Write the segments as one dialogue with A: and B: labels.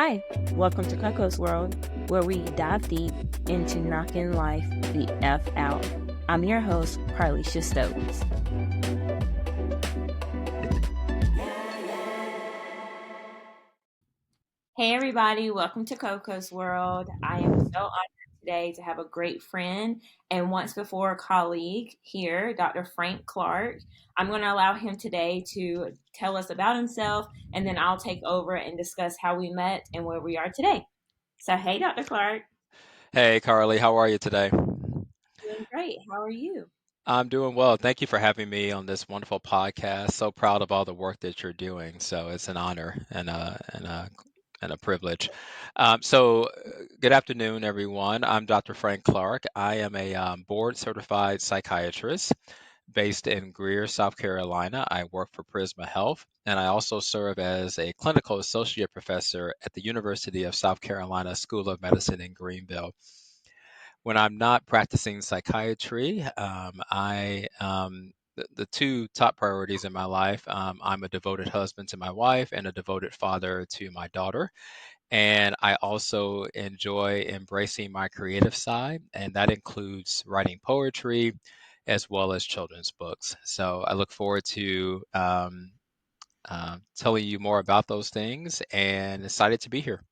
A: Hi, welcome to Kokos World, where we dive deep into knocking life the F out. I'm your host, Carlisha Stokes. Hey everybody, welcome to Kokos World. I am so honored today to have a great friend and once before colleague here, Dr. Frank Clark. I'm going to allow him today to tell us about himself, and then I'll take over and discuss how we met and where we are today. So, hey, Dr. Clark.
B: Hey, Carly, how are you today?
A: Doing great. How are you?
B: I'm doing well. Thank you for having me on this wonderful podcast. So proud of all the work that you're doing. So it's an honor and a privilege. Good afternoon, everyone. I'm Dr. Frank Clark. I am a board certified psychiatrist based in Greer, South Carolina. I work for Prisma Health, and I also serve as a clinical associate professor at the University of South Carolina School of Medicine in Greenville. When I'm not practicing psychiatry, the two top priorities in my life. I'm a devoted husband to my wife and a devoted father to my daughter. And I also enjoy embracing my creative side, and that includes writing poetry as well as children's books. So I look forward to telling you more about those things and excited to be here.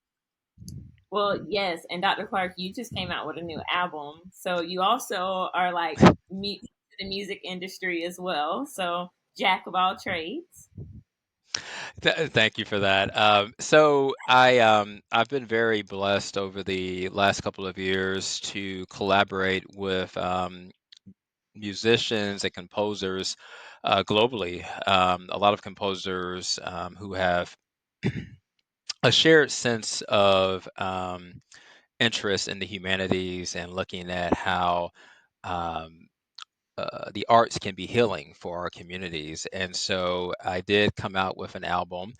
A: Well, yes, and Dr. Clark, you just came out with a new album, so you also are like the music industry as well. So jack of all trades.
B: Thank you for that. I've been very blessed over the last couple of years to collaborate with musicians and composers globally. A lot of composers who have a shared sense of interest in the humanities and looking at how um, the arts can be healing for our communities. And so I did come out with an album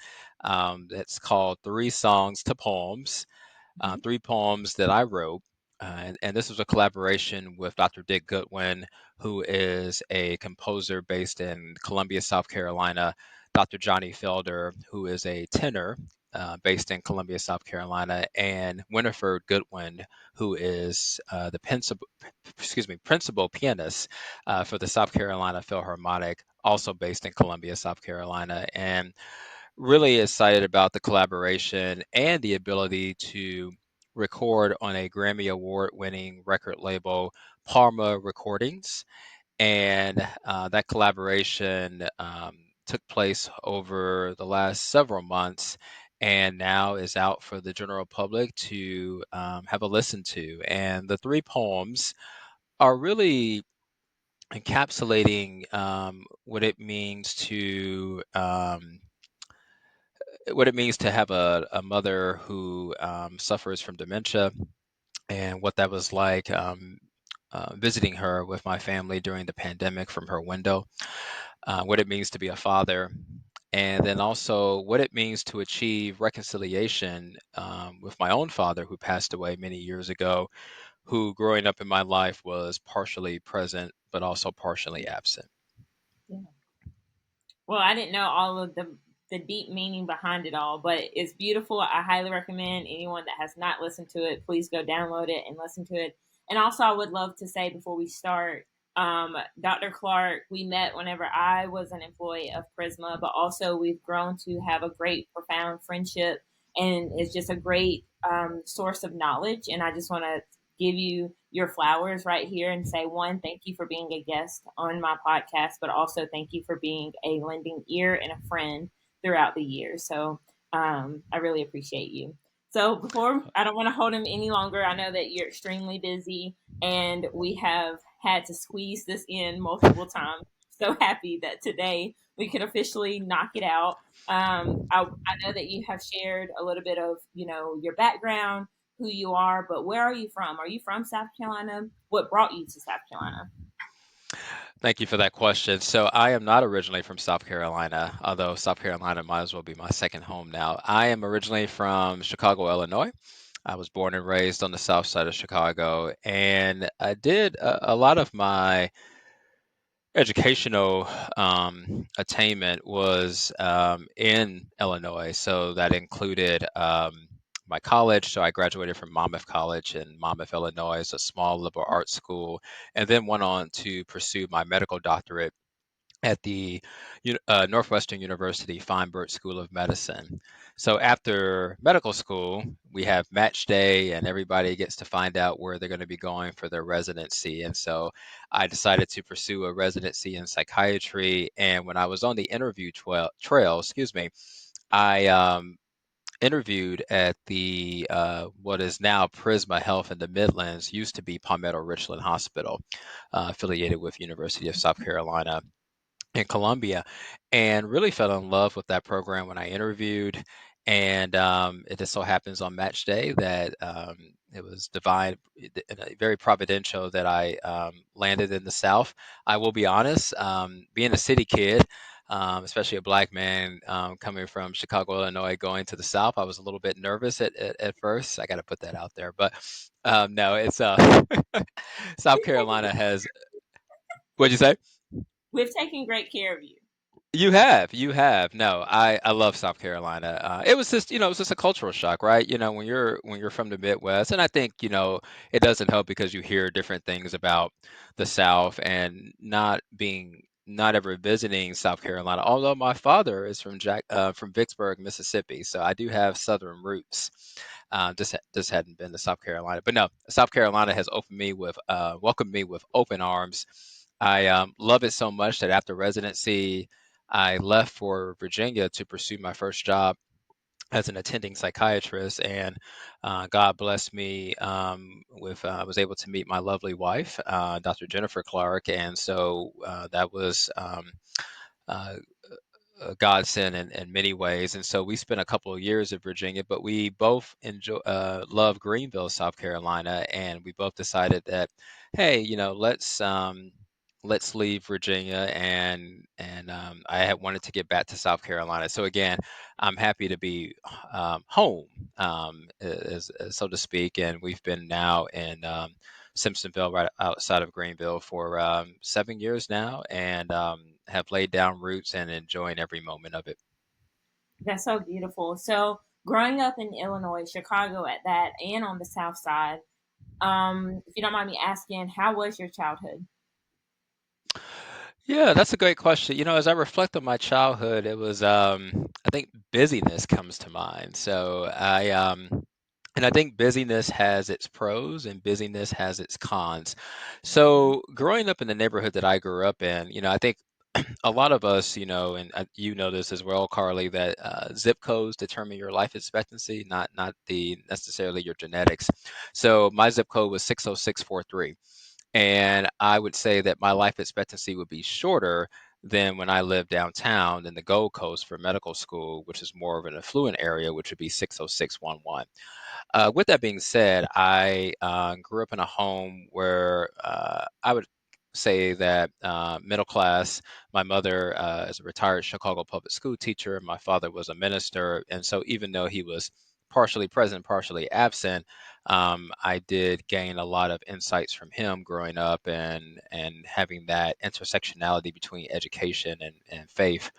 B: that's called Three Songs to Poems,
A: Mhm.
B: three poems that I wrote. And this was a collaboration with Dr. Dick Goodwin, who is a composer based in Columbia, South Carolina, Dr. Johnny Felder, who is a tenor based in Columbia, South Carolina, and Winifred Goodwin, who is the principal pianist for the South Carolina Philharmonic, also based in Columbia, South Carolina. And really excited about the collaboration and the ability to record on a Grammy Award winning record label, Parma Recordings. And that collaboration took place over the last several months and now is out for the general public to have a listen to. And the three poems are really encapsulating what it means to have a mother who suffers from dementia and what that was like visiting her with my family during the pandemic from her window, what it means to be a father, and then also what it means to achieve reconciliation with my own father who passed away many years ago, who growing up in my life was partially present but also partially absent.
A: Yeah. Well, I didn't know all of the deep meaning behind it all, but it's beautiful. I highly recommend anyone that has not listened to it, please go download it and listen to it. And also, I would love to say before we start, Dr. Clark, we met whenever I was an employee of Prisma, but also we've grown to have a great, profound friendship, and it's just a great source of knowledge. And I just want to give you your flowers right here and say, one, thank you for being a guest on my podcast, but also thank you for being a lending ear and a friend throughout the years. So I really appreciate you. So before, I don't want to hold him any longer. I know that you're extremely busy and we have had to squeeze this in multiple times. So happy that today we could officially knock it out. I know that you have shared a little bit of, your background, who you are, but where are you from? Are you from South Carolina? What brought you to South Carolina?
B: Thank you for that question. So I am not originally from South Carolina, although South Carolina might as well be my second home now. I am originally from Chicago, Illinois. I was born and raised on the south side of Chicago, and I did a lot of my educational attainment was in Illinois. So that included my college. So I graduated from Monmouth College in Monmouth, Illinois, it's a small liberal arts school, and then went on to pursue my medical doctorate at the Northwestern University Feinberg School of Medicine. So after medical school, we have match day, and everybody gets to find out where they're going to be going for their residency. And so I decided to pursue a residency in psychiatry. And when I was on the interview trail, excuse me, I interviewed at the what is now Prisma Health in the Midlands, used to be Palmetto Richland Hospital, affiliated with University of South Carolina in Colombia, and really fell in love with that program when I interviewed. And it just so happens on match day that it was divine, very providential that I landed in the South. I will be honest, being a city kid, especially a black man coming from Chicago, Illinois, going to the South, I was a little bit nervous at first. I got to put that out there, but no, it's South Carolina has. What'd you say?
A: We've taken great care of you.
B: You have, you have. No, I love South Carolina. It was just, it was just a cultural shock, right? When you're from the Midwest, and I think, it doesn't help because you hear different things about the South and not ever visiting South Carolina. Although my father is from Vicksburg, Mississippi, so I do have Southern roots. Just hadn't been to South Carolina, but no, South Carolina has welcomed me with open arms. I love it so much that after residency, I left for Virginia to pursue my first job as an attending psychiatrist, and God blessed me with I was able to meet my lovely wife, Dr. Jennifer Clark, and so that was uh, a godsend in many ways. And so we spent a couple of years in Virginia, but we both love Greenville, South Carolina, and we both decided that, hey, let's leave Virginia, and I had wanted to get back to South Carolina. So again, I'm happy to be home, so to speak, and we've been now in. Simpsonville, right outside of Greenville, for 7 years now, and have laid down roots and enjoying every moment of it.
A: That's so beautiful. So, growing up in Illinois, Chicago at that, and on the South Side, if you don't mind me asking, how was your childhood?
B: Yeah, that's a great question. As I reflect on my childhood, it was, I think busyness comes to mind. And I think busyness has its pros and busyness has its cons. So, growing up in the neighborhood that I grew up in, I think a lot of us, and you know this as well, Carly, that zip codes determine your life expectancy, not the necessarily your genetics. So my zip code was 60643, and I would say that my life expectancy would be shorter than when I lived downtown in the Gold Coast for medical school, which is more of an affluent area, which would be 60611. With that being said, I grew up in a home where I would say that middle class. My mother is a retired Chicago public school teacher. My father was a minister, and so even though he was partially present, partially absent, I did gain a lot of insights from him growing up, and having that intersectionality between education and faith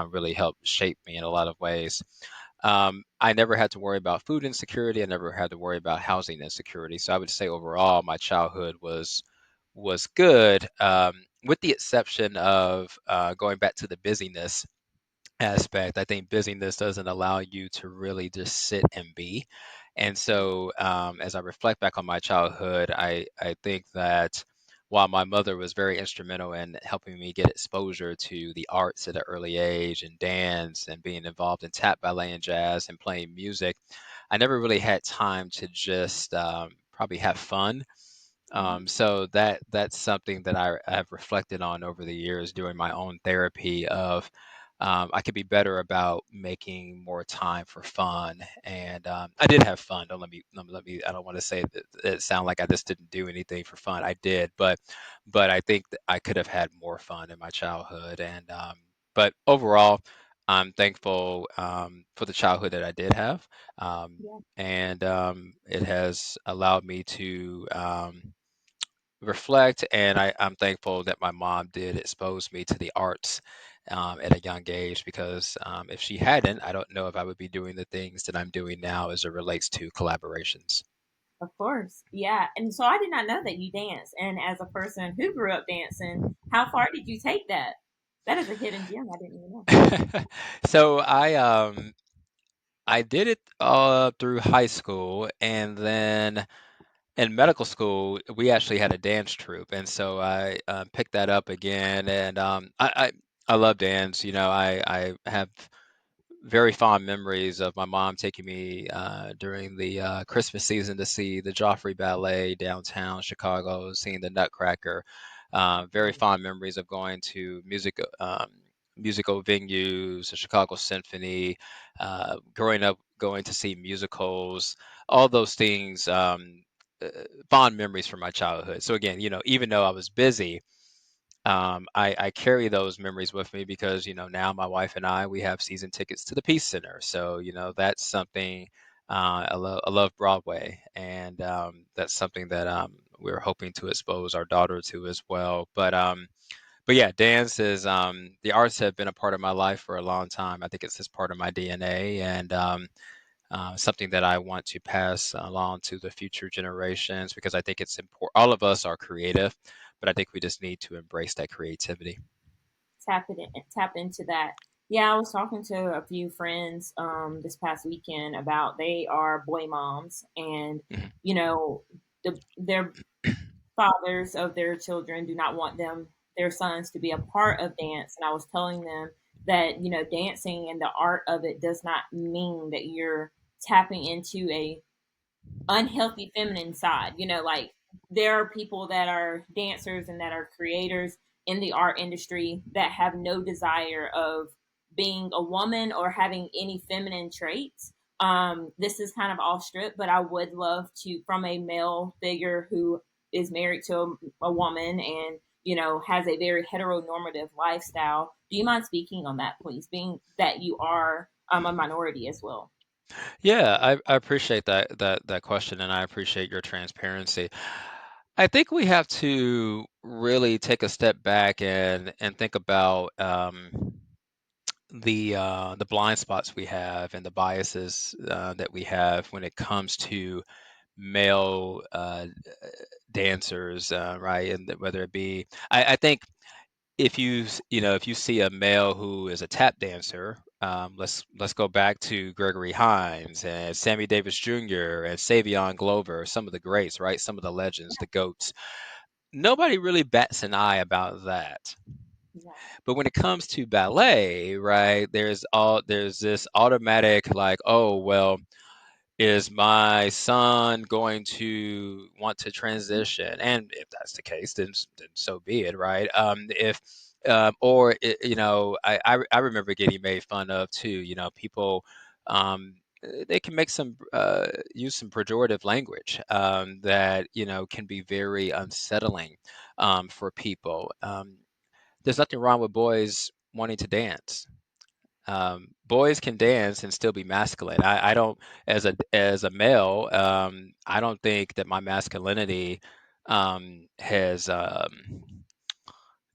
B: really helped shape me in a lot of ways. I never had to worry about food insecurity. I never had to worry about housing insecurity. So I would say overall, my childhood was good, with the exception of going back to the busyness aspect. I think busyness doesn't allow you to really just sit and be. And so, as I reflect back on my childhood, I think that while my mother was very instrumental in helping me get exposure to the arts at an early age and dance and being involved in tap, ballet, and jazz and playing music, I never really had time to just probably have fun.
A: Hmm.
B: So that's something that I have reflected on over the years during my own therapy of I could be better about making more time for fun. And I did have fun. Don't let me I don't want to say that it sound like I just didn't do anything for fun. I did, but I think that I could have had more fun in my childhood. And but overall, I'm thankful for the childhood that I did have.
A: Yeah.
B: And it has allowed me to reflect, and I'm thankful that my mom did expose me to the arts at a young age because if she hadn't, I don't know if I would be doing the things that I'm doing now as it relates to collaborations.
A: Of course. Yeah. And so I did not know that you dance. And as a person who grew up dancing, how far did you take that? That is a hidden gem I didn't even know.
B: So I did it through high school, and then in medical school we actually had a dance troupe, and so I picked that up again, and I love dance. You know, I have very fond memories of my mom taking me during the Christmas season to see the Joffrey Ballet downtown Chicago, seeing the Nutcracker. Very
A: Right.
B: fond memories of going to musical venues, the Chicago Symphony, growing up going to see musicals, all those things. Uh, Fond memories from my childhood. So again, you know, even though I was busy, I carry those memories with me because now my wife and we have season tickets to the Peace Center, so that's something. I love Broadway, and that's something that we're hoping to expose our daughter to as well. But yeah, dance is the arts have been a part of my life for a long time. I think it's just part of my DNA, and something that I want to pass along to the future generations because I think it's important. All of us are creative, but I think we just need to embrace that creativity.
A: Tap into that. Yeah, I was talking to a few friends this past weekend about they are boy moms, and
B: Mhm.
A: you know their fathers of their children do not want their sons to be a part of dance, and I was telling them that dancing and the art of it does not mean that you're tapping into a unhealthy feminine side. Like there are people that are dancers and that are creators in the art industry that have no desire of being a woman or having any feminine traits. This is kind of off strip, but I would love to, from a male figure who is married to a woman and has a very heteronormative lifestyle. Do you mind speaking on that, please? Being that you are a minority as well.
B: Yeah, I appreciate that question, and I appreciate your transparency. I think we have to really take a step back and think about the blind spots we have and the biases that we have when it comes to male dancers, right? And whether it be, I think if you see a male who is a tap dancer, let's go back to Gregory Hines and Sammy Davis Jr. and Savion Glover, some of the greats, right? Some of the legends, the goats. Nobody really bats an eye about that.
A: Yeah.
B: But when it comes to ballet, right, there's this automatic like, oh well, is my son going to want to transition? And if that's the case, then so be it, right? If or I remember getting made fun of too. People they can make some use some pejorative language that can be very unsettling for people. There's nothing wrong with boys wanting to dance. Boys can dance and still be masculine. I don't, as a male, I don't think that my masculinity has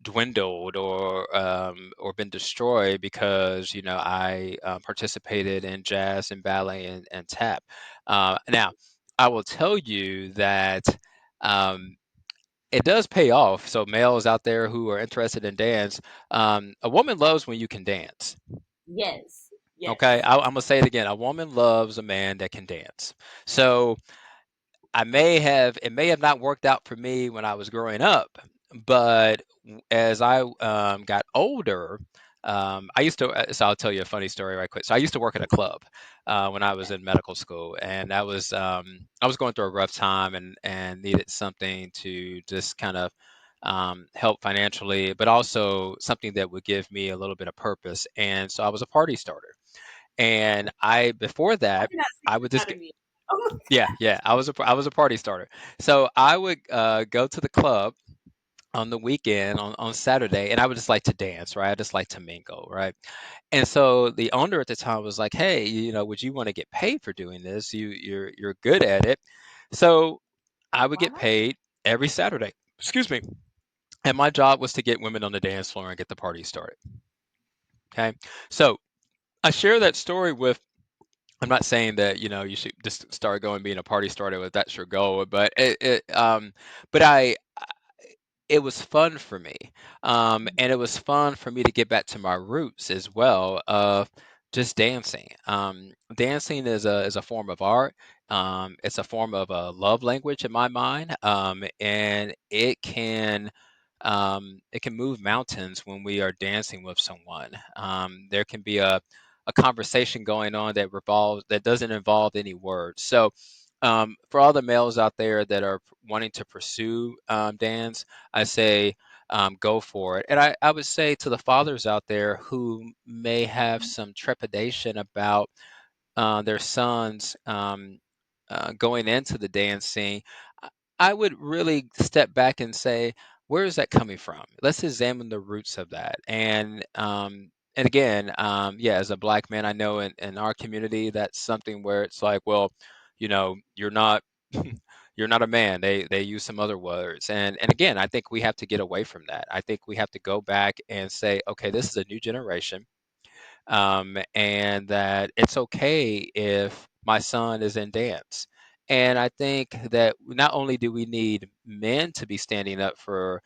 B: dwindled or been destroyed because I participated in jazz and ballet and tap. Now, I will tell you that. Um, it does pay off. So males out there who are interested in dance, a woman loves when you can dance.
A: Yes.
B: Okay,
A: Yes.
B: I'm gonna say it again. A woman loves a man that can dance. So it may have not worked out for me when I was growing up, but as I got older, I used to. So I'll tell you a funny story right quick. So I used to work at a club when I was
A: Okay.
B: in medical school, and I was going through a rough time and needed something to just kind of help financially, but also something that would give me a little bit of purpose. And so I was a party starter. And before
A: I
B: that,
A: cannot see
B: I
A: this
B: would just
A: out of you. Oh,
B: yeah, I was a party starter. So I would go to the club on the weekend on Saturday, and I would just like to dance, right? I just like to mingle, right? And so the owner at the time was like, "Hey, would you want to get paid for doing this? You're good at it." So I would
A: why
B: get
A: not?
B: paid every Saturday. Excuse me. And my job was to get women on the dance floor and get the party started. Okay, so I share that story with. I'm not saying that you should just start going being a party starter if that's your goal, but but it was fun for me. And it was fun for me to get back to my roots as well of just dancing. Dancing is a form of art. It's a form of a love language in my mind. And it can move mountains when we are dancing with someone. There can be a conversation going on that doesn't involve any words. So for all the males out there that are wanting to pursue dance, I say go for it. And I would say to the fathers out there who may have some trepidation about their sons going into the dance scene, I I would really step back and say, where is that coming from? Let's examine the roots of that. And again, yeah, as a black man, I know in our community that's something where it's like, well, you're not you're not a man. They use some other words. And again, I think we have to get away from that. I think we have to go back and say, okay, this is a new generation, and that it's okay if my son is in dance. And I think that not only do we need men to be standing up for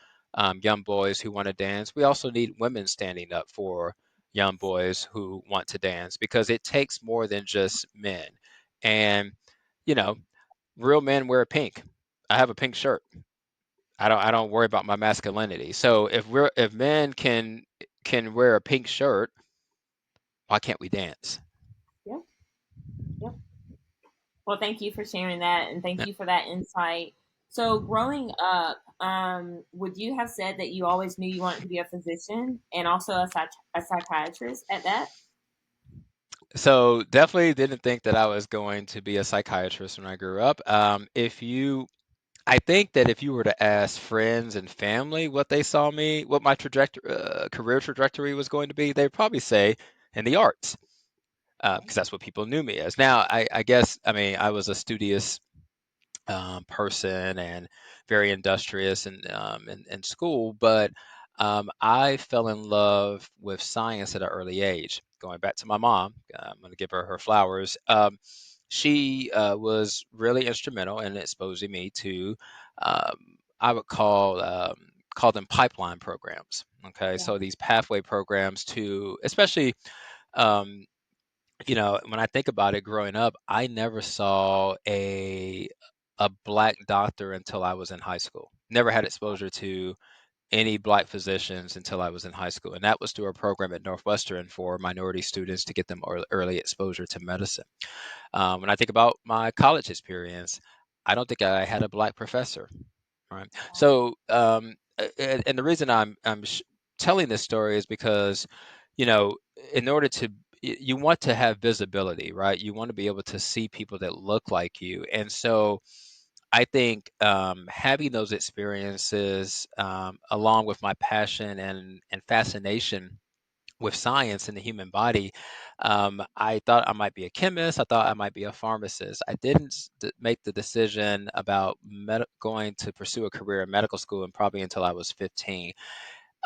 B: young boys who want to dance, we also need women standing up for young boys who want to dance because it takes more than just men. And, you know, real men wear pink. I have a pink shirt. I don't worry about my masculinity. So if men can wear a pink shirt, why can't we dance?
A: Yep. Yep. Well, thank you for sharing that, and thank you for that insight. So, growing up, would you have said that you always knew you wanted to be a physician and also a psychiatrist at that?
B: So definitely didn't think that I was going to be a psychiatrist when I grew up. I think that if you were to ask friends and family what they saw me, what my career trajectory was going to be, they'd probably say in the arts, because that's what people knew me as. Now, I guess, I mean, I was a studious person and very industrious in school, but I fell in love with science at an early age. Going back to my mom, I'm going to give her flowers. She was really instrumental in exposing me to, I would call them pipeline programs. Okay,
A: Yeah.
B: so these pathway programs to, especially um, when I think about it growing up, I never saw a black doctor until I was in high school. Never had exposure to any black physicians until I was in high school, and that was through a program at Northwestern for minority students to get them early exposure to medicine. When I think about my college experience, I don't think I had a black professor. Right. So, and the reason I'm telling this story is because, you know, in order to you want to have visibility, right? You want to be able to see people that look like you, and so I think having those experiences, along with my passion and fascination with science and the human body, I thought I might be a chemist. I thought I might be a pharmacist. I didn't make the decision about going to pursue a career in medical school, and probably until I was 15.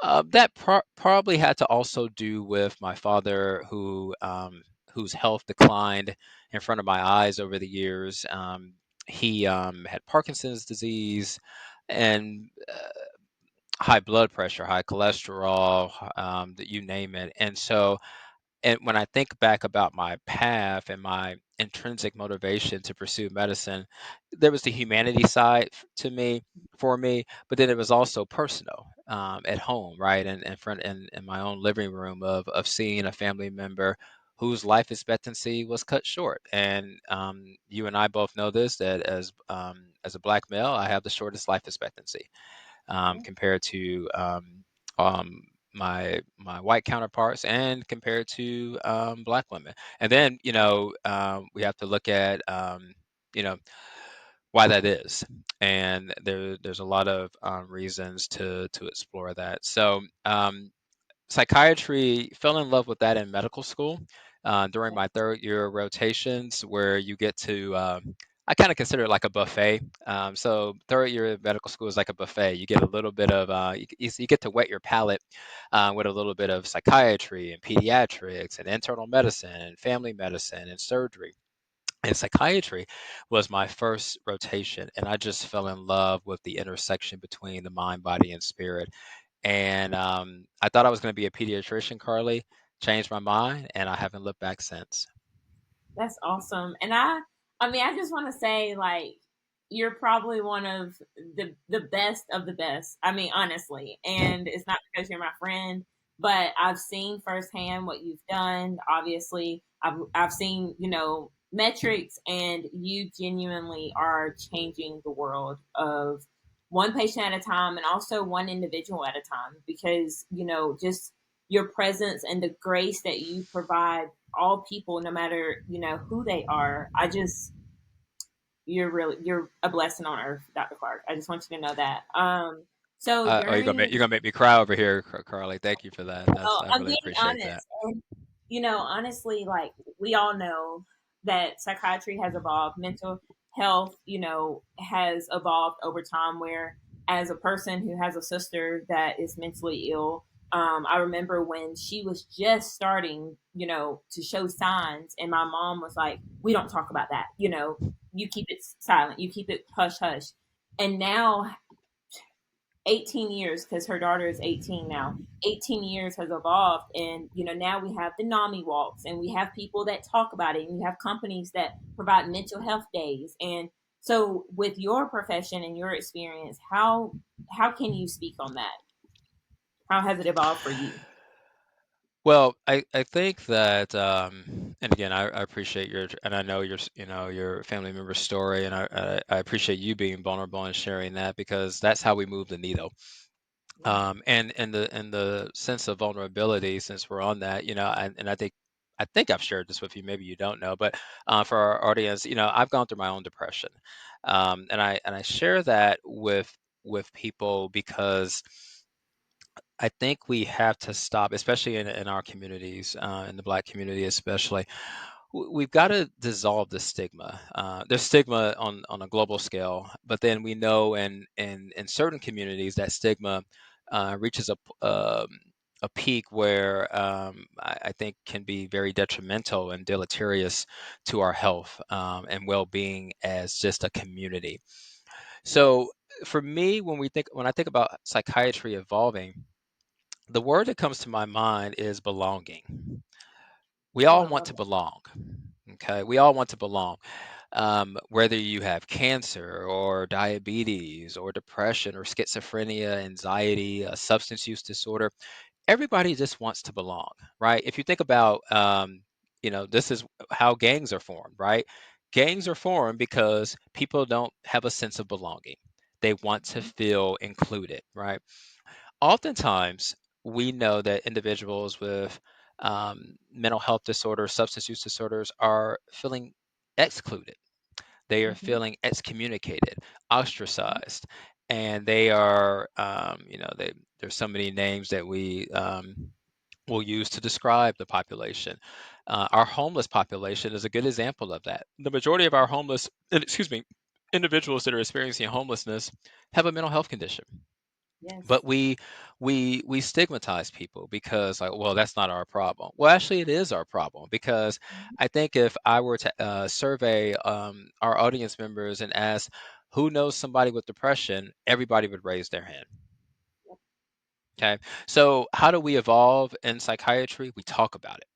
B: That probably had to also do with my father, whose health declined in front of my eyes over the years. He had Parkinson's disease and high blood pressure, high cholesterol, that you name it. And when I think back about my path and my intrinsic motivation to pursue medicine, there was the humanity side for me, but then it was also personal, at home, right, and in front in my own living room of seeing a family member whose life expectancy was cut short. And you and I both know this, that as a black male, I have the shortest life expectancy,
A: Yeah.
B: compared to um, my white counterparts and compared to black women. And then we have to look at you know why that is, and there's a lot of reasons to explore that. So psychiatry, fell in love with that in medical school during
A: Yeah.
B: my third year rotations, where you get to I kind of consider it like a buffet. So third year of medical school is like a buffet. You get a little bit of you get to wet your palate with a little bit of psychiatry and pediatrics and internal medicine and family medicine and surgery. And psychiatry was my first rotation, and I just fell in love with the intersection between the mind, body, and spirit. And I thought I was going to be a pediatrician, Carly. Changed my mind, and I haven't looked back since.
A: That's awesome. And I mean, I just want to say, like, you're probably one of the best of the best. I mean, honestly. And it's not because you're my friend, but I've seen firsthand what you've done. Obviously, I've seen, metrics, and you genuinely are changing the world of one patient at a time, and also one individual at a time, because, just your presence and the grace that you provide all people, no matter, who they are. You're a blessing on earth, Dr. Clark. I just want you to know that. So
B: Oh,
A: during
B: you're gonna make me cry over here, Carly. Thank you for that. That's
A: Well,
B: I
A: I'm
B: really
A: being
B: appreciate that.
A: honest. And, honestly, like, we all know that psychiatry has evolved, mental health, has evolved over time. Where, as a person who has a sister that is mentally ill, I remember when she was just starting, to show signs, and my mom was like, "We don't talk about that. You keep it silent, you keep it hush hush." And now, 18 years, because her daughter is 18 now. 18 years has evolved, and now we have the NAMI walks, and we have people that talk about it, and we have companies that provide mental health days. And so, with your profession and your experience, how can you speak on that? How has it evolved for you?
B: Well, I think that, and again, I appreciate and I know your family member's story, and I appreciate you being vulnerable and sharing that because that's how we move the needle.
A: Yeah.
B: And in the sense of vulnerability, since we're on that, and I think I've shared this with you. Maybe you don't know, but for our audience, I've gone through my own depression, and I share that with people because I think we have to stop, especially in our communities, in the Black community especially. We've got to dissolve the stigma. There's stigma on a global scale, but then we know in certain communities that stigma reaches a peak where I think can be very detrimental and deleterious to our health and well-being as just a community. So
A: Yes.
B: for me, when I think about psychiatry evolving, the word that comes to my mind is belonging. We
A: Oh,
B: all
A: I
B: want
A: love
B: to
A: that.
B: belong. Okay, we all want to belong. Whether you have cancer or diabetes or depression or schizophrenia, anxiety, a substance use disorder, everybody just wants to belong, right? If you think about, this is how gangs are formed, right? Gangs are formed because people don't have a sense of belonging. They want to
A: Mhm.
B: feel included, right? Oftentimes, we know that individuals with mental health disorders, substance use disorders, are feeling excluded. They are
A: Mhm.
B: feeling excommunicated, ostracized, and they are, there's so many names that we will use to describe the population. Our homeless population is a good example of that. The majority of our excuse me, individuals that are experiencing homelessness have a mental health condition,
A: Yes.
B: but we stigmatize people because, like, well, that's not our problem. Well, actually it is our problem, because
A: Mhm.
B: I think if I were to survey our audience members and ask who knows somebody with depression, everybody would raise their hand.
A: Yep.
B: Okay, so how do we evolve in psychiatry? We talk about it,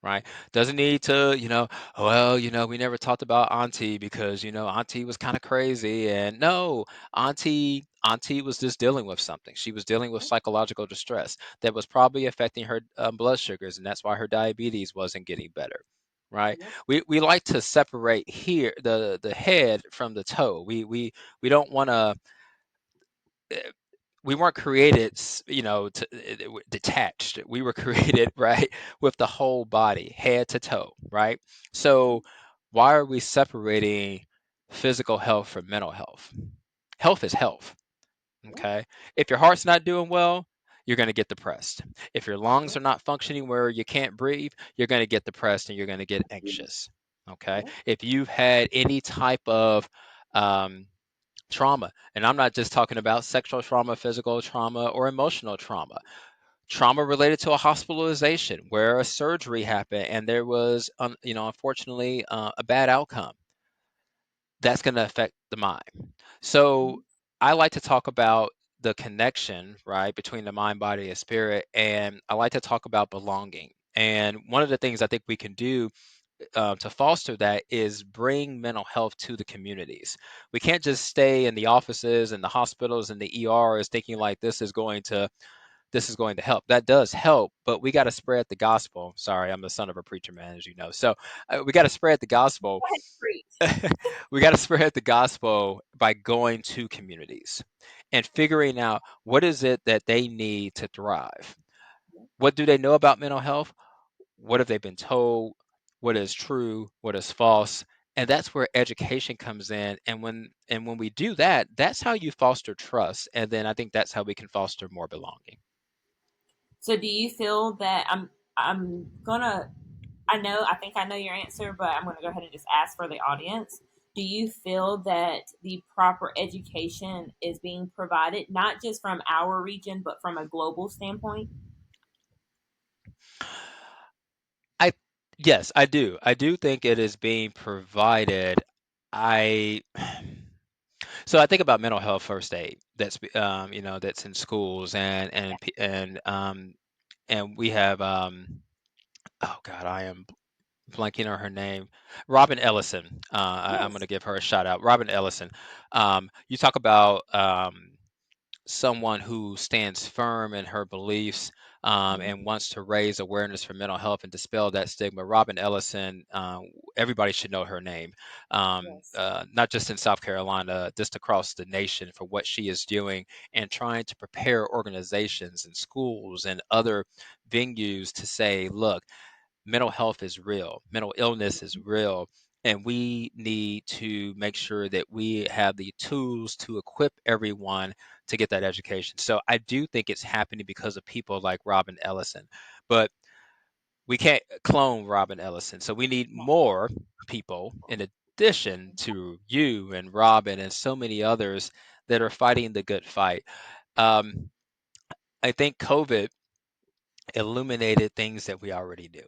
B: right? Doesn't need to, well, we never talked about Auntie because, Auntie was kind of crazy. And no, Auntie was just dealing with something. She was dealing with
A: Yep.
B: psychological distress that was probably affecting her blood sugars, and that's why her diabetes wasn't getting better. Right?
A: Yep.
B: We like to separate here the head from the toe. We don't want to, we weren't created, detached. We were created, right, with the whole body, head to toe, right?
A: Mhm.
B: So why are we separating physical health from mental health? Health is health.
A: Yep.
B: Okay, if your heart's not doing well, you're going to get depressed. If your lungs
A: Yep.
B: are not functioning where you can't breathe, you're going to get depressed and you're going to get anxious. Okay,
A: Yeah.
B: if you've had any type of um, trauma, and I'm not just talking about sexual trauma, physical trauma, or emotional trauma, trauma related to a hospitalization where a surgery happened and there was, unfortunately, a bad outcome, that's going to affect the mind. So
A: Mhm.
B: I like to talk about the connection, right, between the mind, body, and spirit, and I like to talk about belonging. And one of the things I think we can do to foster that is bring mental health to the communities. We can't just stay in the offices and the hospitals and the ERs thinking like this is going to help. That does help, but we got to spread the gospel. Sorry, I'm the son of a preacher man, as you know. So we got to spread the gospel.
A: Go ahead, preach.
B: We got to spread the gospel by going to communities and figuring out what is it that they need to thrive. What do they know about mental health? What have they been told? What is true? What is false? And that's where education comes in. And when we do that, that's how you foster trust. And then I think that's how we can foster more belonging.
A: So do you feel that I'm gonna I think I know your answer, but I'm gonna go ahead and just ask for the audience. Do you feel that the proper education is being provided, not just from our region, but from a global standpoint?
B: I Yes, I do. I do think it is being provided. I So I think about mental health first aid. That's in schools and we have oh God, I am blanking on her name. Robin Ellison. I'm going
A: Yes.
B: to give her a shout out. Robin Ellison. You talk about someone who stands firm in her beliefs and
A: Mhm.
B: wants to raise awareness for mental health and dispel that stigma. Robin Ellison, everybody should know her name,
A: Yes.
B: not just in South Carolina, just across the nation for what she is doing and trying to prepare organizations and schools and other venues to say, look, mental health is real, mental illness is real, and we need to make sure that we have the tools to equip everyone to get that education. So I do think it's happening because of people like Robin Ellison, but we can't clone Robin Ellison. So we need
A: No.
B: more people in addition to you and Robin and so many others that are fighting the good fight. Um, I think COVID illuminated things that we already knew.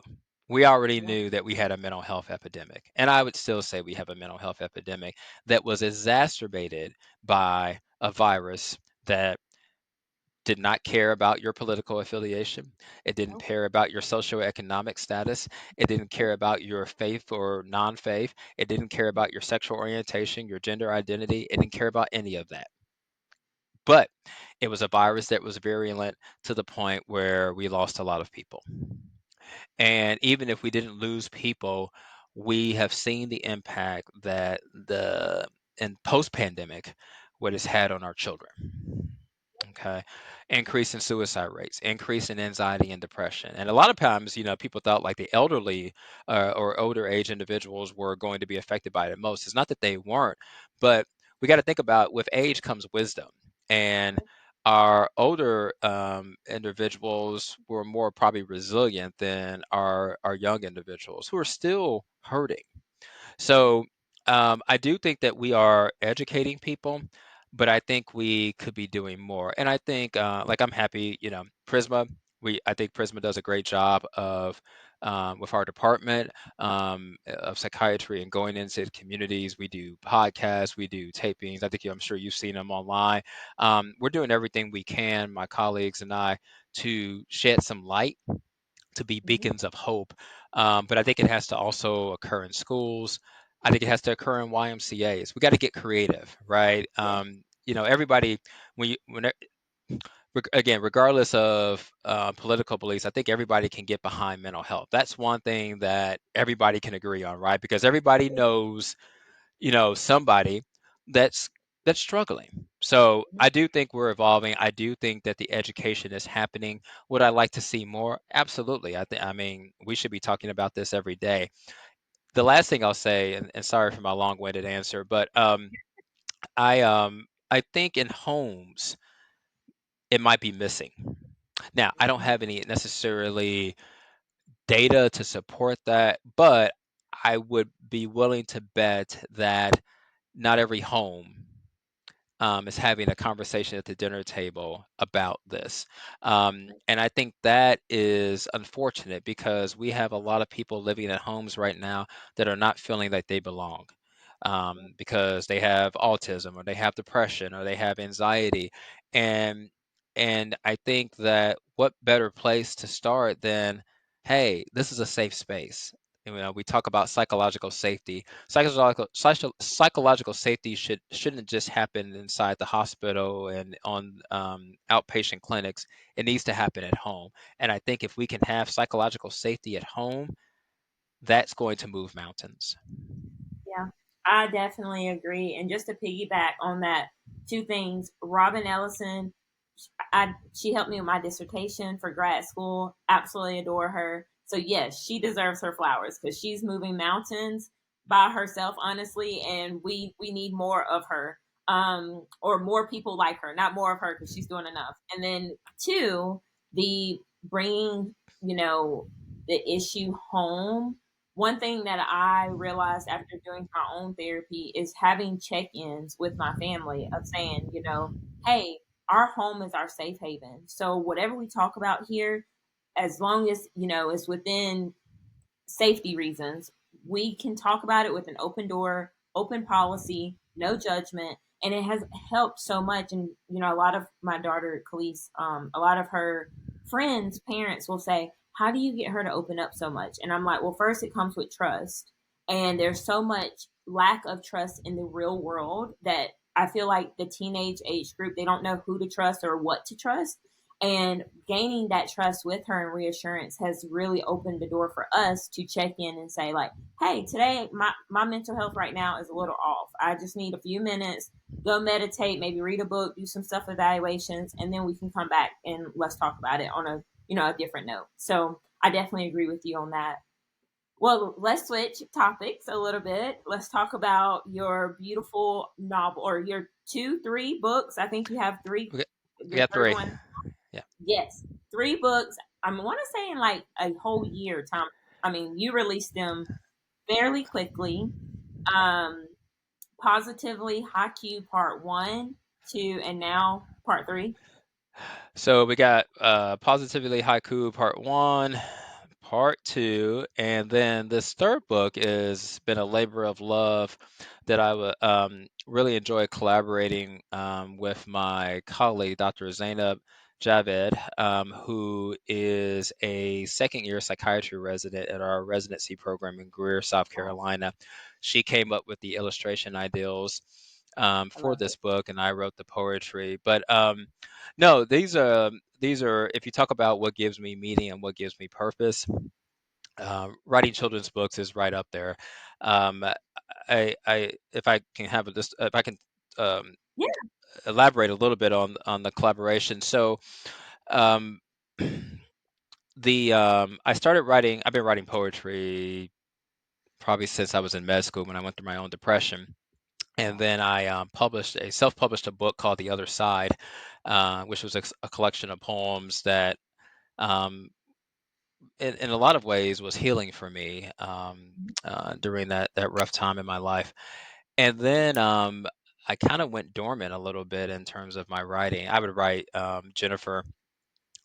B: We already
A: Yeah.
B: knew that we had a mental health epidemic. And I would still say we have a mental health epidemic that was exacerbated by a virus that did not care about your political affiliation. It didn't
A: Nope.
B: care about your socioeconomic status. It didn't care
A: Nope.
B: about your faith or non faith. It didn't care about your sexual orientation, your gender identity. It didn't care about any of that. But it was a virus that was virulent to the point where we lost a lot of people. And even if we didn't lose people, we have seen the impact that the in post-pandemic what it's had on our children. Okay. Increase in suicide rates, increase in anxiety and depression. And a lot of times, people thought like the elderly or older age individuals were going to be affected by it the most. It's not that they weren't, but we got to think about with age comes wisdom. And our older individuals were more probably resilient than our young individuals who are still hurting. So I do think that we are educating people, but I think we could be doing more. And I think, like, I'm happy, Prisma. I think Prisma does a great job of with our department of psychiatry and going into the communities. We do podcasts, we do tapings. I'm sure you've seen them online. We're doing everything we can, my colleagues and I, to shed some light to be
A: Mhm.
B: beacons of hope. But I think it has to also occur in schools. I think it has to occur in YMCA's. We got to get creative, right?
A: Yeah.
B: Everybody, again, regardless of political beliefs, I think everybody can get behind mental health. That's one thing that everybody can agree on, right? Because everybody knows somebody that's that's struggling. So I do think we're evolving. I do think that the education is happening. Would I like to see more? Absolutely. I mean, we should be talking about this every day. The last thing I'll say, and sorry for my long-winded answer, but I think in homes it might be missing. Now, I don't
A: Mhm.
B: have any necessarily data to support that, but I would be willing to bet that not every home is having a conversation at the dinner table about this. And I think that is unfortunate because we have a lot of people living in homes right now that are not feeling like they belong, because they have autism or they have depression or they have anxiety. And I think that what better place to start than, hey, this is a safe space. We talk about psychological safety. Psychological safety shouldn't just happen inside the hospital and on outpatient clinics. It needs to happen at home. And I think if we can have psychological safety at home, that's going to move mountains.
A: Yeah, I definitely agree. And just to piggyback on that, two things. Robin Ellison, she helped me with my dissertation for grad school. Absolutely adore her. So yes, she deserves her flowers because she's moving mountains by herself, honestly, and we need more of her, or more people like her, not more of her because she's doing enough. And then two, the bringing, you know, the issue home. One thing that I realized after doing my own therapy is having check-ins with my family of saying, hey, our home is our safe haven. So whatever we talk about here, as long as, is within safety reasons, we can talk about it with an open door, open policy, no judgment. And it has helped so much. And, a lot of my daughter, Khalees, a lot of her friends, parents will say, how do you get her to open up so much? And I'm like, well, first it comes with trust. And there's so much lack of trust in the real world that I feel like the teenage age group, they don't know who to trust or what to trust. And gaining that trust with her and reassurance has really opened the door for us to check in and say, like, hey, today my mental health right now is a little off. I just need a few minutes, go meditate, maybe read a book, do some self evaluations, and then we can come back and let's talk about it on a different note. So I definitely agree with you on that. Well, let's switch topics a little bit. Let's talk about your beautiful novel or your two, three books. I think you have three.
B: We got, we
A: Your
B: got
A: third
B: three.
A: one.
B: Yeah.
A: Yes, three books. I want to say in like a whole year time. I mean, you released them fairly quickly. Um, Positively Haiku Part One, Two, and now Part Three.
B: So we got Positively Haiku Part 1, Part 2, and then this third book has been a labor of love that I would really enjoy collaborating with my colleague, Dr. Zainab Javed, who is a second year psychiatry resident at our residency program in Greer, South Carolina. She came up with the illustration ideals
A: I
B: for
A: love
B: this
A: it.
B: book, and I wrote the poetry. But no, these are if you talk about what gives me meaning and what gives me purpose, writing children's books is right up there. Um, I if I can have this, if I can um,
A: Yeah.
B: elaborate a little bit on the collaboration. So um, the I started writing. I've been writing poetry probably since I was in med school when I went through my own depression. And then I published a self-published a book called The Other Side, which was a collection of poems that um, in a lot of ways was healing for me during that rough time in my life. And then I kind of went dormant a little bit in terms of my writing. I would write Jennifer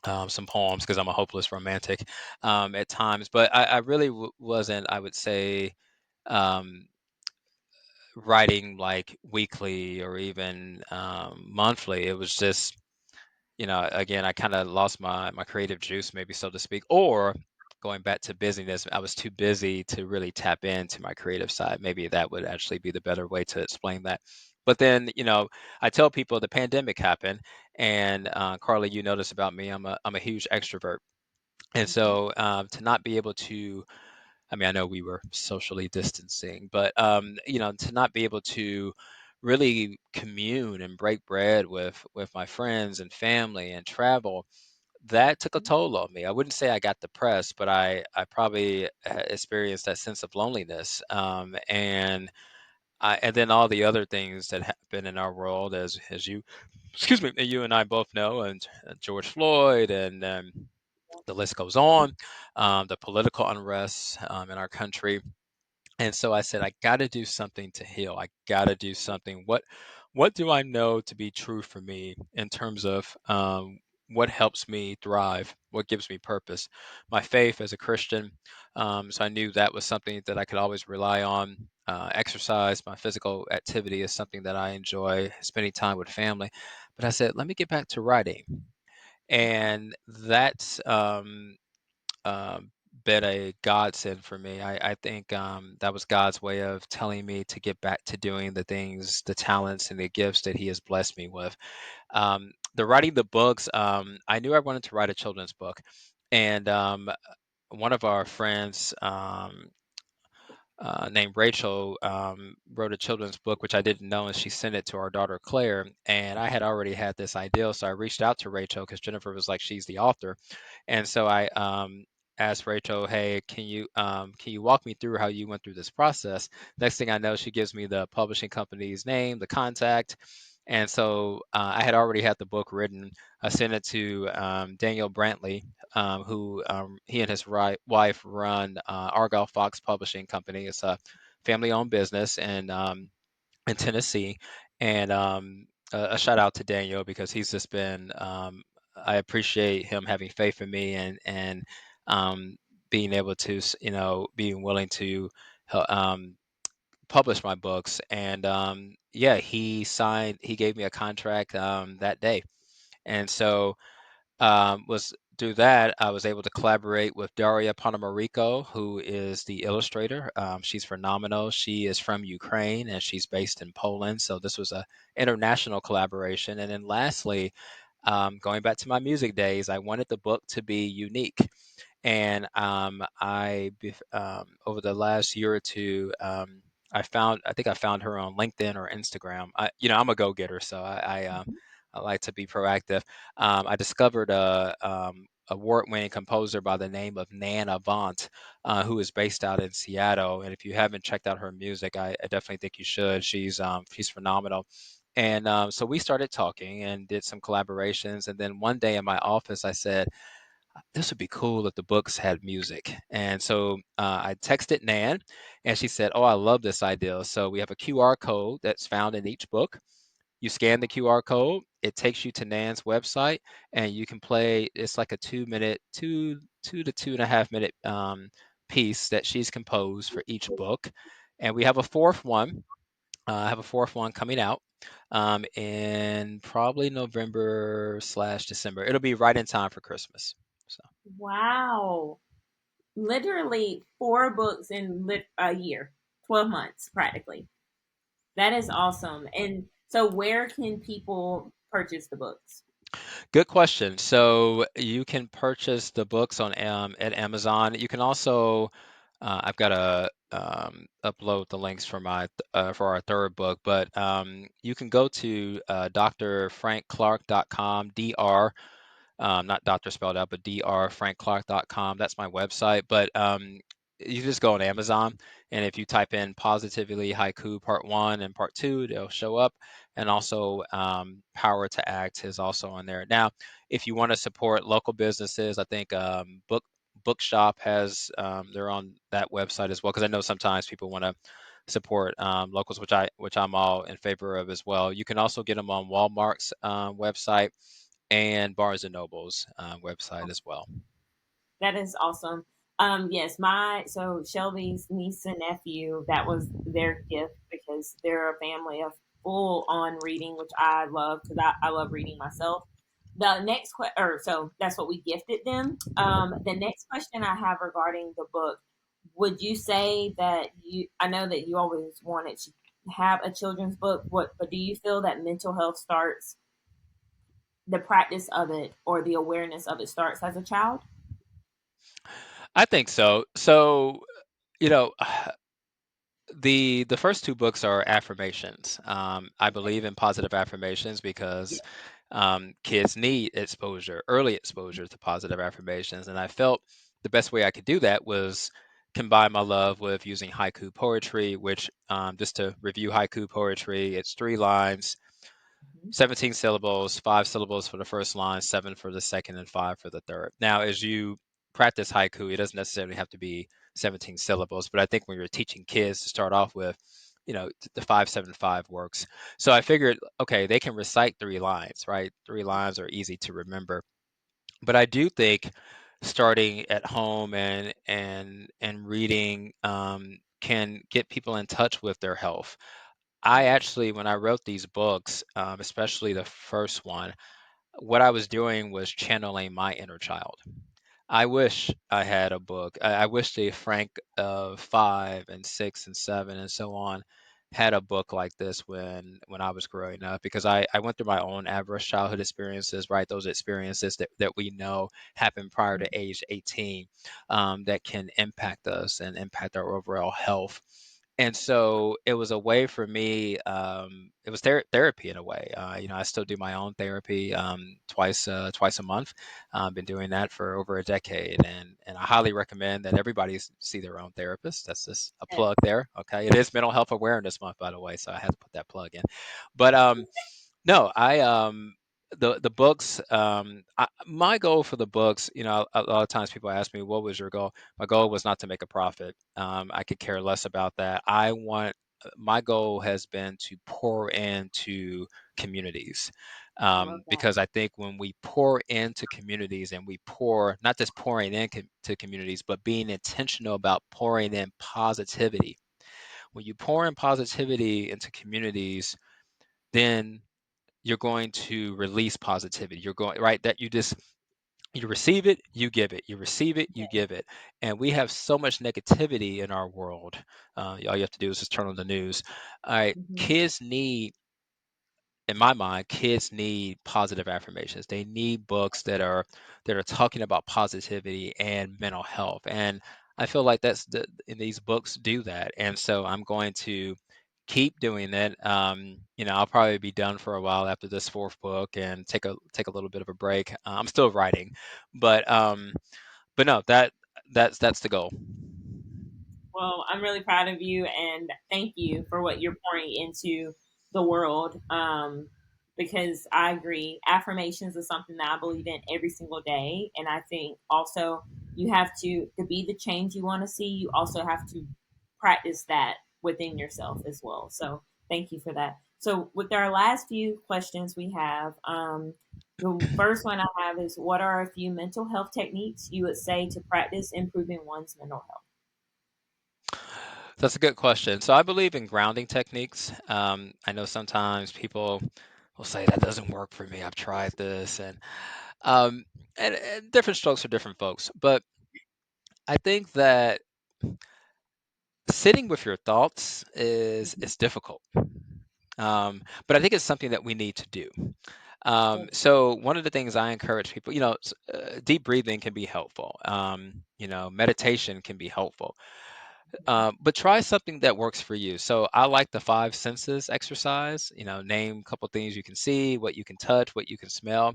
B: some poems because I'm a hopeless romantic at times, but I really wasn't, I would say, um, writing like weekly or even monthly. It was just, again, I kind of lost my creative juice, maybe so to speak, or going back to busyness, I was too busy to really tap into my creative side. Maybe that would actually be the better way to explain that. But then, I tell people the pandemic happened, and Carly, you notice about me, I'm a huge extrovert, and
A: Mm-hmm.
B: so to not be able to, I mean, I know we were socially distancing, but to not be able to really commune and break bread with my friends and family and travel, that took a toll on me. I wouldn't say I got depressed, but I probably experienced that sense of loneliness. And then all the other things that happen in our world, as you, excuse me, you and I both know, and George Floyd, and the list goes on, the political unrest in our country. And so I said, I got to do something to heal. I got to do something. What do I know to be true for me in terms of what helps me thrive? What gives me purpose? My faith as a Christian. So I knew that was something that I could always rely on. Exercise, my physical activity is something that I enjoy, spending time with family. But I said, let me get back to writing. And that's um, been a godsend for me. I think that was God's way of telling me to get back to doing the things, the talents, and the gifts that He has blessed me with. The writing the books, I knew I wanted to write a children's book, and one of our friends named Rachel wrote a children's book, which I didn't know, and she sent it to our daughter Claire. And I had already had this idea, so I reached out to Rachel because Jennifer was like, she's the author, and so I asked Rachel, "Hey, can you walk me through how you went through this process?" Next thing I know, she gives me the publishing company's name, the contact, and so I had already had the book written. I sent it to Daniel Brantley, who he and his wife run Argyle Fox Publishing Company. It's a family-owned business in Tennessee, and a shout out to Daniel because he's just been. I appreciate him having faith in me and um, being able to, being willing to publish my books. And yeah, he gave me a contract that day, and so was through that I was able to collaborate with Daria Ponomarico, who is the illustrator. She's phenomenal. She is from Ukraine and she's based in Poland. So this was a international collaboration. And then lastly, going back to my music days, I wanted the book to be unique. And over the last year or two, I think I found her on LinkedIn or Instagram. I'm a go-getter, so I like to be proactive. I discovered a award-winning composer by the name of Nan Avant, who is based out in Seattle. And if you haven't checked out her music, I definitely think you should. She's phenomenal. And so we started talking and did some collaborations. And then one day in my office, I said, this would be cool if the books had music. And so I texted Nan, and she said, "Oh, I love this idea." So we have a QR code that's found in each book. You scan the QR code, it takes you to Nan's website, and you can play. It's like a 2 minute, two to 2.5 minute piece that she's composed for each book. And we have a fourth one. I have a fourth one coming out in probably November slash December. It'll be right in time for Christmas. So.
A: Wow. Literally 4 books in a year, 12 months practically. That is awesome. And so, where can people purchase the books?
B: Good question. So you can purchase the books on at Amazon. You can also, I've got to upload the links for for our third book, but you can go to drfrankclark.com, not doctor spelled out, but drfrankclark.com. That's my website. But you just go on Amazon, and if you type in Positively Haiku Part 1 and Part 2, they'll show up. And also, Power to Act is also on there. Now, if you want to support local businesses, I think Bookshop they're on that website as well, because I know sometimes people want to support locals, which I'm all in favor of as well. You can also get them on Walmart's website and Barnes and Noble's website as well.
A: That is awesome. Yes, my so Shelby's niece and nephew, that was their gift because they're a family of full on reading, which I love because I love reading myself. The next question, or so that's what we gifted them. The next question I have regarding the book, would you say that I know that you always wanted to have a children's book, but do you feel that mental health starts, the practice of it or the awareness of it starts as a child?
B: I think so. So, you know, the first two books are affirmations. I believe in positive affirmations because kids need exposure, early exposure to positive affirmations, and I felt the best way I could do that was combine my love with using haiku poetry, which just to review haiku poetry, it's 3 lines,
A: Mhm.
B: 17 syllables, 5 syllables for the first line, 7 for the second, and 5 for the third. Now, as you practice haiku, it doesn't necessarily have to be 17 syllables, but I think when you're teaching kids to start off with, the 575 works. So I figured, okay, they can recite 3 lines, right? 3 lines are easy to remember. But I do think starting at home and reading can get people in touch with their health. I
A: Yes.
B: actually, when I wrote these books, especially the first one, what I was doing was channeling my inner child. I wish I had a book. I wish the Frank of 5 and 6 and 7 and so on had a book like this when I was growing up, because I went through my own adverse childhood experiences, right? Those experiences that we know happen prior to age 18, that can impact us and impact our overall health. And so it was a way for me. It was therapy in a way. I still do my own therapy twice a month. I've been doing that for over a decade, and I highly recommend that everybody see their own therapist. That's just a
A: Yes.
B: plug there. Okay, it is Mental Health Awareness Month, by the way, so I had to put that plug in. But no, the books. My goal for the books, a lot of times people ask me, "What was your goal?" My goal was not to make a profit. I could care less about that. My goal has been to pour into communities,
A: I love that.
B: because I think when we pour into communities and we pour, not just pouring into communities, but being intentional about pouring in positivity. When you pour in positivity into communities, then you're going to release positivity. You're going, right, that you receive it, you give it. You receive it, you give it. And we have so much negativity in our world. All you have to do is just turn on the news. All right,
A: Hmm.
B: kids need, in my mind, kids need positive affirmations. They need books that are talking about positivity and mental health. And I feel like and these books do that. And so I'm going to keep doing it. I'll probably be done for a while after this fourth book and take a little bit of a break. I'm still writing, but no, that's the goal.
A: Well, I'm really proud of you and thank you for what you're pouring into the world. Because I agree, affirmations is something that I believe in every single day. And I think also you have to be the change you want to see, you also have to practice that within yourself as well. So thank you for that. So, with our last few questions we have, the first one I have is, what are a few mental health techniques you would say to practice improving one's mental health?
B: That's a good question. So I believe in grounding techniques. I know sometimes people will say that doesn't work for me. I've tried this, um, and different strokes for different folks. But I think that sitting with your thoughts is difficult. But I think it's something that we need to do. So one of the things I encourage people, deep breathing can be helpful. Meditation can be helpful. But try something that works for you. So I like the five senses exercise. Name a couple things you can see, what you can touch, what you can smell,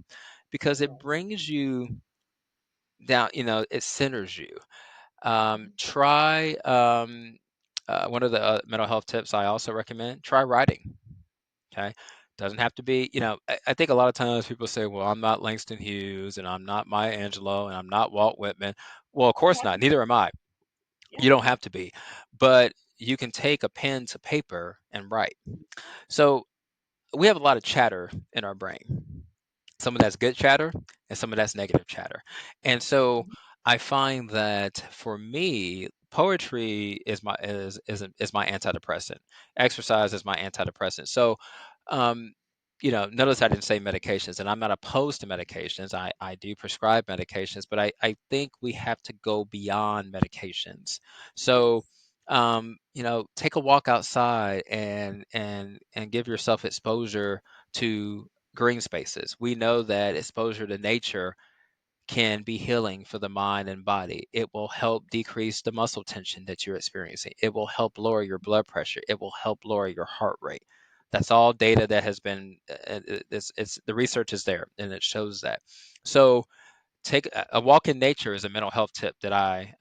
B: because it
A: Yes.
B: brings you down. It centers you. Try one of the mental health tips I also recommend. Try writing. Okay. Doesn't have to be, I think a lot of times people say, well, I'm not Langston Hughes and I'm not Maya Angelou and I'm not Walt Whitman. Well, of course not. Neither am I.
A: Yeah.
B: You don't have to be, but you can take a pen to paper and write. So we have a lot of chatter in our brain. Some of that's good chatter and some of that's negative chatter. And so I find that for me, poetry is my antidepressant. Exercise is my antidepressant. So um, notice I didn't say medications, and I'm not opposed to medications. I do prescribe medications, but I think we have to go beyond medications. So
A: Yes.
B: take a walk outside and give yourself exposure to green spaces. We know that exposure to nature can be healing for the mind and body. It will help decrease the muscle tension that you're experiencing. It will help lower your blood pressure. It will help lower your heart rate. That's all data that has been, it's the research is there and it shows that. So take a walk in nature is a mental health tip that I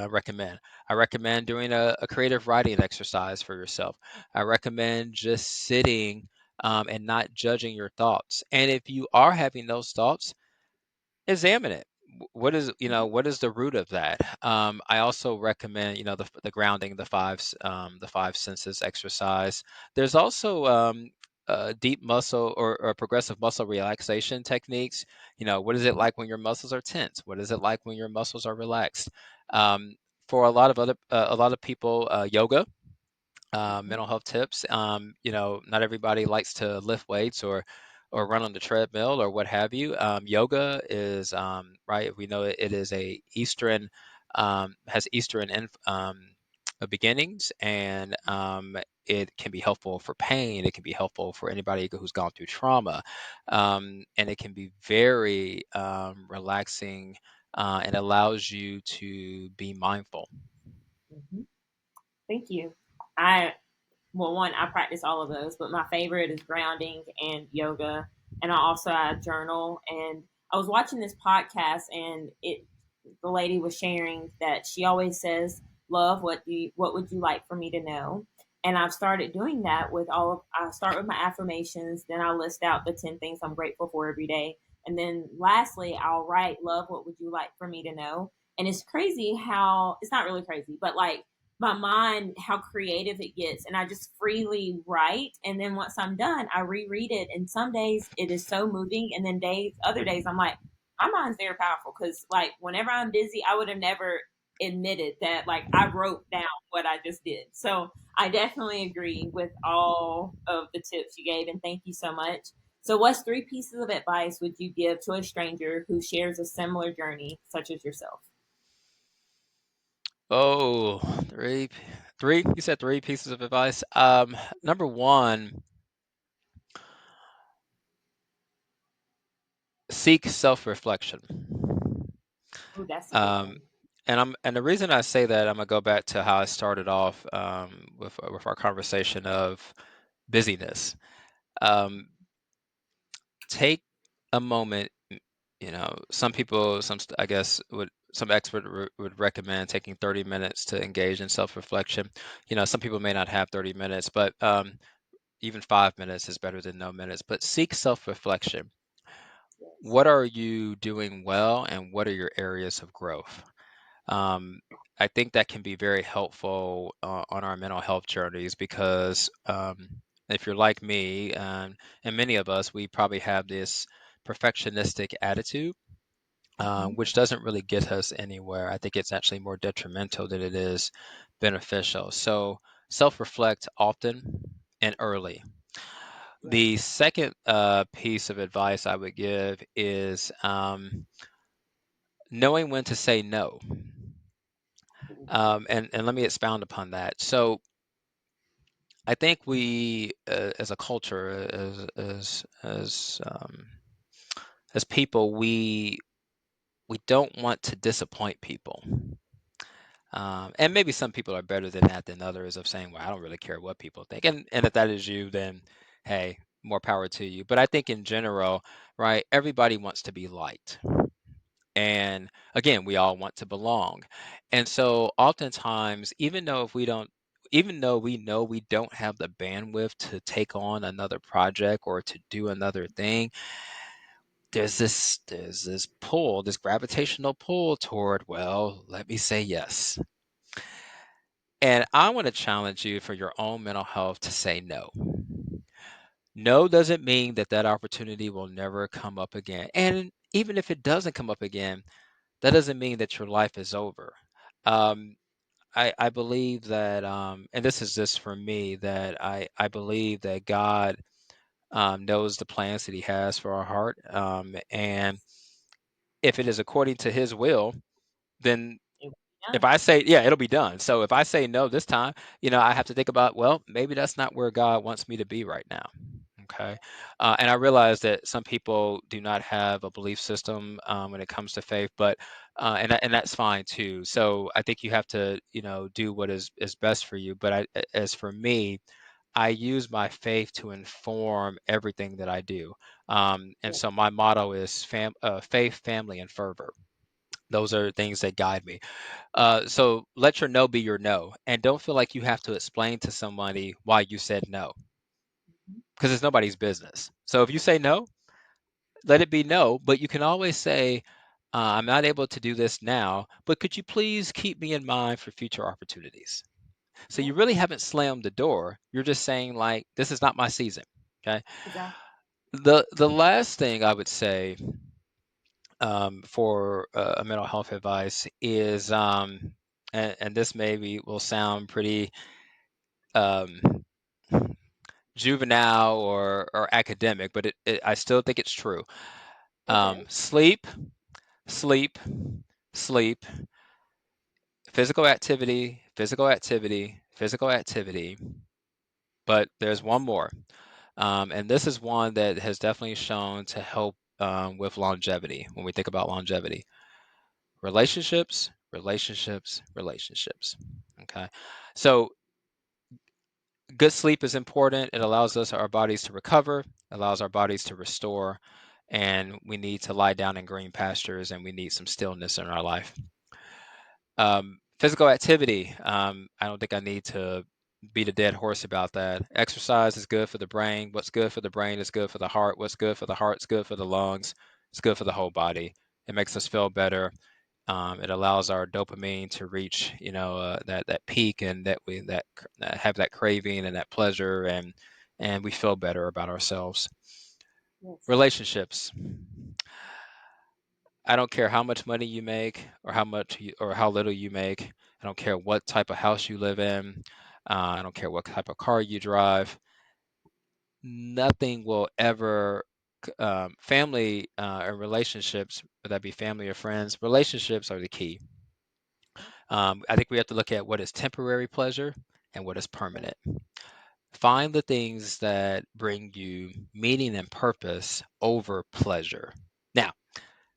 B: recommend. I recommend doing a creative writing exercise for yourself. I recommend just sitting and not judging your thoughts. And if you are having those thoughts, examine it. what is, what is the root of that? I also recommend, the grounding, the five senses exercise. There's also deep muscle or progressive muscle relaxation techniques. What is it
A: Mhm.
B: like when your muscles are tense? What is it like when your muscles are relaxed? Um, for a lot of people, yoga,
A: Mhm.
B: mental health tips. Not everybody likes to lift weights or run on the treadmill or what have you. Yoga is right. We know it is a Eastern has Eastern beginnings, and it can be helpful for pain. It can be helpful for anybody who's gone through trauma, and it can be very relaxing, and allows you to be mindful.
A: Mhm. Thank you. I well, one, I practice all of those, but my favorite is grounding and yoga. And I journal. And I was watching this podcast, and the lady was sharing that she always says, "Love, what would you like for me to know?" And I've started doing that with I start with my affirmations, then I'll list out the 10 things I'm grateful for every day. And then lastly, I'll write, "Love, what would you like for me to know?" And it's crazy how it's not really crazy, but like my mind how creative it gets, and I just freely write, and then once I'm done I reread it, and some days it is so moving, and then other days I'm like, my mind's very powerful, because like whenever I'm busy I would have never admitted that like I wrote down what I just did. So I definitely agree with all of the tips you gave, and thank you so much. So what's three pieces of advice would you give to a stranger who shares a similar journey such as yourself?
B: Oh, three. You said three pieces of advice. Number one, seek self-reflection.
A: Oh, that's a good
B: Um,
A: one.
B: and the reason I say that, I'm gonna go back to how I started off with our conversation of busyness. Um, take a moment. Some people, I guess, some expert would recommend taking 30 minutes to engage in self-reflection. Some people may not have 30 minutes, but even 5 minutes is better than no minutes. But seek self-reflection.
A: Yes.
B: What are you doing well, and what are your areas of growth? Um, I think that can be very helpful on our mental health journeys, because if you're like me, and many of us, we probably have this perfectionistic attitude,
A: Hmm.
B: which doesn't really get us anywhere. I think it's actually more detrimental than it is beneficial. So self-reflect often and early. The
A: Yes.
B: second piece of advice I would give is knowing when to say no. And let me expound upon that. So I think we, as a culture, as people, we don't want to disappoint people. And maybe some people are better than that than others, of saying, well, I don't really care what people think. And if that is you, then hey, more power to you. But I think in general, right, everybody wants to be liked. And again, we all want to belong. And so oftentimes, even though we know we don't have the bandwidth to take on another project or to do another thing, there's this pull, this gravitational pull toward, well, let me say yes. And I want to challenge you for your own mental health to say no. No doesn't mean that that opportunity will never come up again. And even if it doesn't come up again, that doesn't mean that your life is over. Um, I believe that, and this is just for me, that I believe that God knows the plans that He has for our heart. And if it is according to His will, then
A: It will be
B: if
A: done.
B: I say, yeah, it'll be done. So if I say no this time, I have to think about, well, maybe that's not where God wants me to be right now. Okay. And I realize that some people do not have a belief system when it comes to faith, but and that's fine too. So I think you have to, do what is best for you. But as for me, I use my faith to inform everything that I do. And
A: Yeah.
B: so my motto is faith, family, and fervor. Those are things that guide me. So let your no be your no, and don't feel like you have to explain to somebody why you said no,
A: Mhm.
B: because it's nobody's business. So if you say no, let it be no, but you can always say, I'm not able to do this now, but could you please keep me in mind for future opportunities? So
A: Yeah,
B: you really haven't slammed the door. You're just saying like, this is not my season. Okay.
A: exactly.
B: The last thing I would say for a mental health advice is, and this maybe will sound pretty um, juvenile or academic, but I still think it's true.
A: Okay.
B: Sleep, sleep, sleep, physical activity, physical activity, physical activity. But there's one
A: Yes.
B: more, and this is one that has definitely shown to help with longevity when we think about longevity. Relationships, relationships, relationships. Okay. So good sleep is important. It allows us our bodies to recover, allows our bodies to restore, and we need to lie down in green pastures and we need some stillness in our life. Physical activity. I don't think I need to beat a dead horse about that. Exercise is good for the brain. What's good for the brain is good for the heart. What's good for the heart is good for the lungs. It's good for the whole body. It makes us feel better. It allows our dopamine to reach, that peak, and that we that have that craving and that pleasure, and we feel better about ourselves.
A: Yes.
B: Relationships. I don't care how much money you make, or or how little you make. I don't care what type of house you live in. I don't care what type of car you drive. Nothing will ever family and relationships, whether that be family or friends, relationships are the key. I think we have to look at what is temporary pleasure and what is
A: Yes.
B: permanent. Find the things that bring you meaning and purpose over pleasure. Now,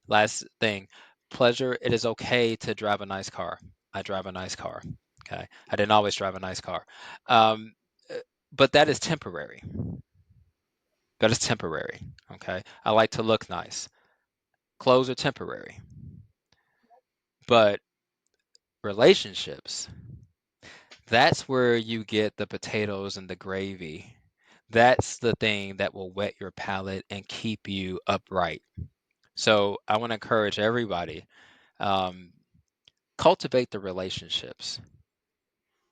B: last thing, pleasure, it is okay to drive a nice car. I drive a nice car. Okay. I didn't always drive a nice car. Um, uh, but that is temporary. That is temporary. Okay. I like to look nice. Clothes are temporary. But relationships, that's where you get the potatoes and the gravy. That's the thing that will whet your palate and keep you upright. So I want to encourage everybody, um, cultivate the relationships,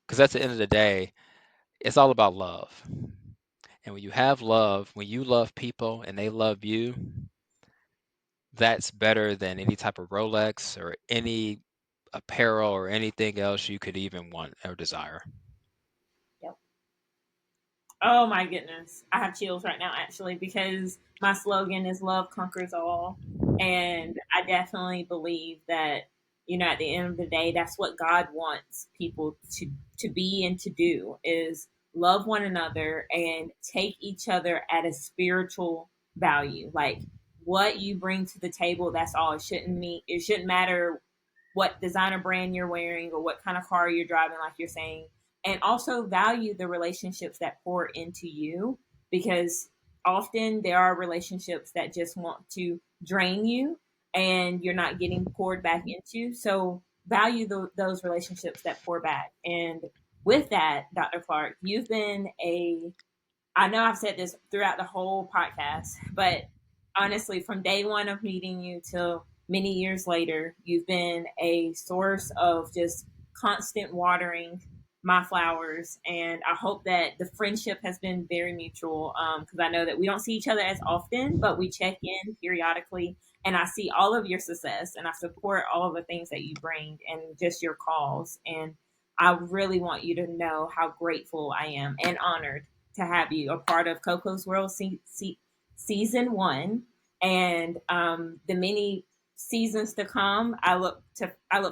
B: because at the end of the day, it's all about love. And when you have love, when you love people and they love you, that's better than any type of Rolex or any apparel or anything else you could even want or desire.
A: Yep. Oh my goodness. I have chills right now actually because my slogan is love conquers all. And I definitely believe that, at the end of the day, that's what God wants people to be and to do is love one another and take each other at a spiritual value. Like what you bring to the table, that's all. It shouldn't matter what designer brand you're wearing or what kind of car you're driving, like you're saying, and also value the relationships that pour into you because often there are relationships that just want to drain you and you're not getting poured back into. So value those relationships that pour back. And with that, Dr. Clark, you've been a I know I've said this throughout the whole podcast, but honestly, from day one of meeting you till many years later, you've been a source of just constant watering my flowers. And I hope that the friendship has been very mutual because I know that we don't see each other as often, but we check in periodically. And I see all of your success and I support all of the things that you bring and just your calls. And I really want you to know how grateful I am and honored to have you a part of Kokos World season one, and the many seasons to come. I look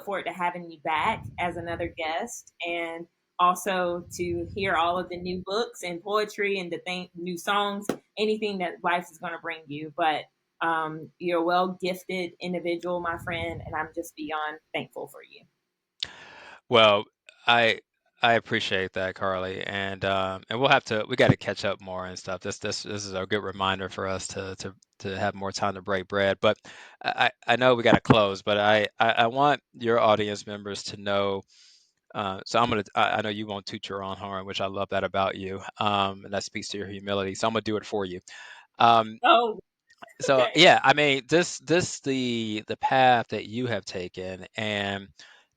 A: forward to having you back as another guest, and also to hear all of the new books and poetry and new songs, anything that life is going to bring you. But you're a well gifted individual, my friend, and I'm just beyond thankful for you.
B: Well, I I appreciate that, Carly, and we got to catch up more and stuff. This is a good reminder for us to have more time to break bread. But I know we got to close, but I want your audience members to know. So I know you won't toot your own horn, which I love that about you, and that speaks to your humility. So I'm gonna do it for you. Um,
A: Oh,
B: So
A: Okay.
B: yeah, I mean, this the path that you have taken, and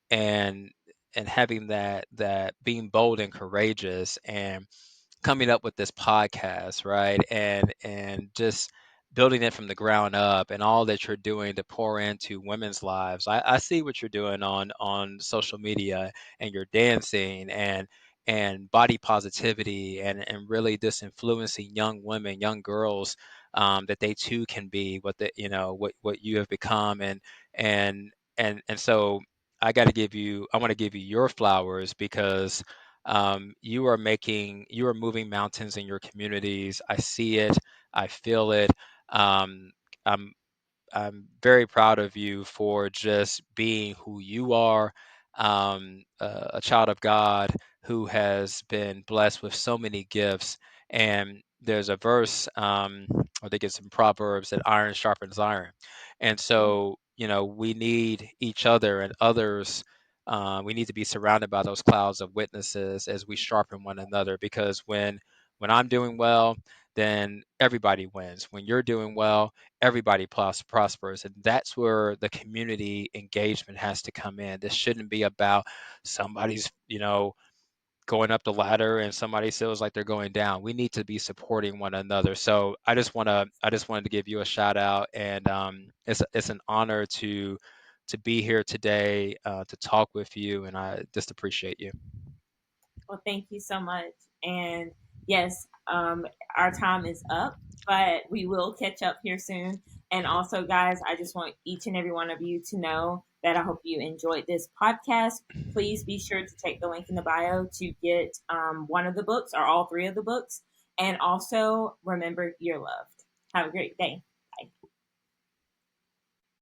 B: and having that being bold and courageous, and coming up with this podcast, right? And just building it from the ground up, and all that you're doing to pour into women's lives. I see what you're doing on social media, and you're dancing, and body positivity, and really just influencing young women, young girls, that they too can be what the what you have become. And so I want to give you your flowers, because you are moving mountains in your communities. I see it, I feel it. Um, I'm I'm very proud of you for just being who you are, a child of God who has been blessed with so many gifts. And there's a verse, I think it's in Proverbs, that iron sharpens iron. And so, we need each other and others. We need to be surrounded by those clouds of witnesses as we sharpen one another, because when I'm doing well, then everybody wins. When you're doing well, everybody prospers, and that's where the community engagement has to come in. This shouldn't be about somebody's going up the ladder and somebody feels like they're going down. We need to be supporting one another. So I just wanted to give you a shout out, and it's an honor to be here today, to talk with you, and I just appreciate you.
A: Well, thank you so much. And yes, our time is up, but we will catch up here soon. And also, guys, I just want each and every one of you to know that I hope you enjoyed this podcast. Please be sure to take the link in the bio to get one of the books or all three of the books. And also, remember, you're loved. Have a great day.